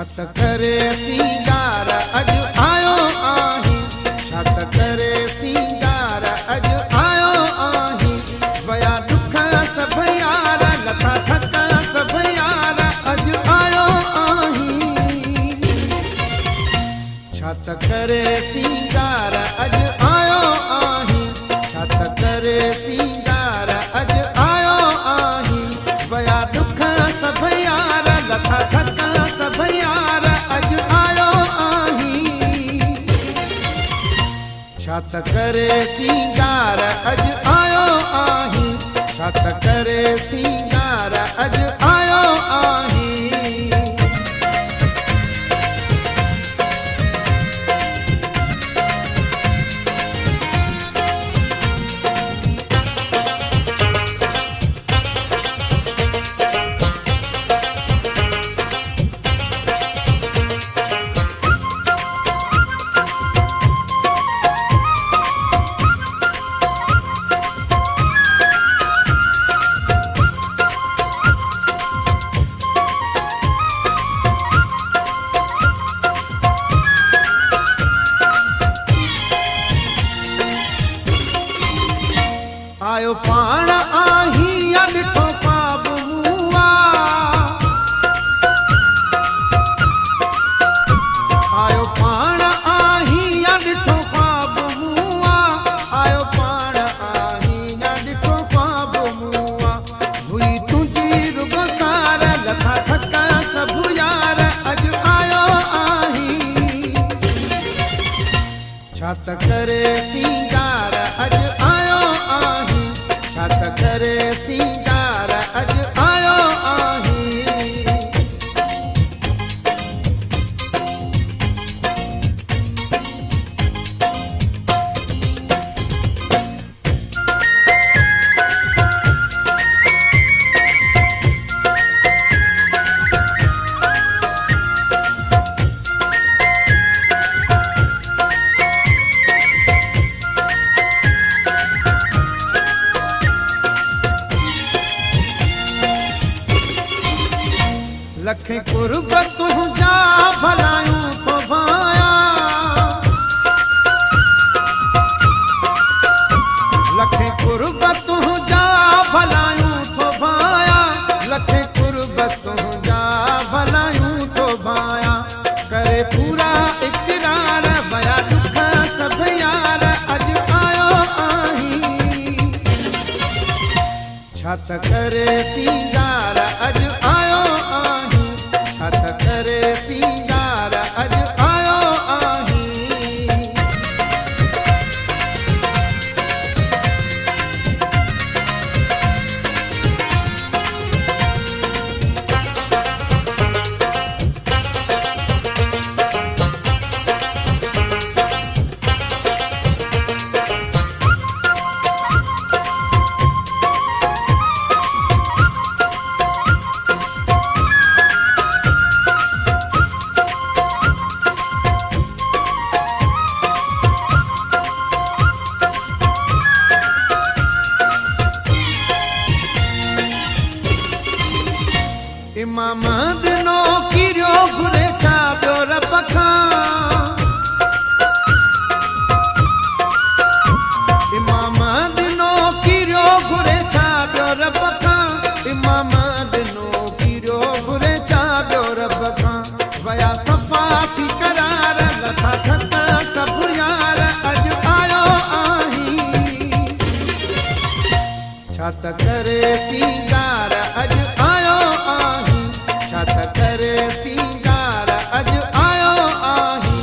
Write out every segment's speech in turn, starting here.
छत करे सिंगार अॼु आयो आहीं, छत करे सिंगार अॼु आयो आहीं। वया दुख सभ यार लथा थक सभ यार अॼु आयो आहीं। छत करे सिंगार अॼु आयो आहीं, छत करे सिंगार अॼु आयो आहीं। वया दुख सभ यार लथा थक सभ यार अॼु आयो आहीं। छत करे सिंगार अॼु आयो आहीं, छत करे सिंगार अॼु आयो आहीं। आयो पाण आहीं या ॾिठो ख्वाब मूआ, आयो पाण आहीं या ॾिठो ख्वाब मूआ, आयो पाण आहीं या ॾिठो ख्वाब मूआ। हुई तुंहिंजी रुॻो सार लथा थक सभ यार अॼु आयो आहीं। छत करे सिंगार अॼु आयो आहीं, छत करे सिंगार अॼु आयो आहीं। लखे कुर्ब तुंहिंजा भलायूं थो भाया, लखे कुर्ब तुंहिंजा भलायूं थो भाया, लखे कुर्ब तुंहिंजा भलायूं थो भाया। करे पूरा इक़रार वया दुख सभ यार अॼु आयो आहीं। छत करे सिंगार अॼु आयो आहीं, छत करे सिंगार अॼु आयो आहीं। इमाम दिनो किरियो घुरे छा ॿियो रब खां, इमाम दिनो किरियो घुरे छा ॿियो रब खां, इमाम दिनो किरियो घुरे छा ॿियो रब खां। वया सफ़ा थी करार लथा थक सभ यार अॼु आयो आहीं। छत करे सिंगार अॼु आयो आहीं, छत करे सिंगार अॼु आयो आहीं।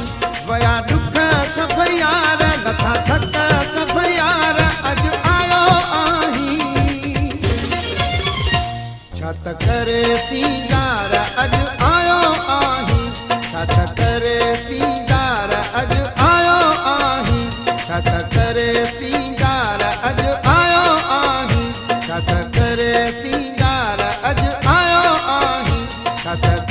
वया दुख सभ यार लथा थक सभ यार अॼु आयो आहीं। छत करे सिंगार अॼु आयो आहीं, छत करे सिंगार अॼु आयो आहीं। छत करे सिंगार अॼु आयो आहीं, छत करे सिंगार अॼु आयो आहीं। छत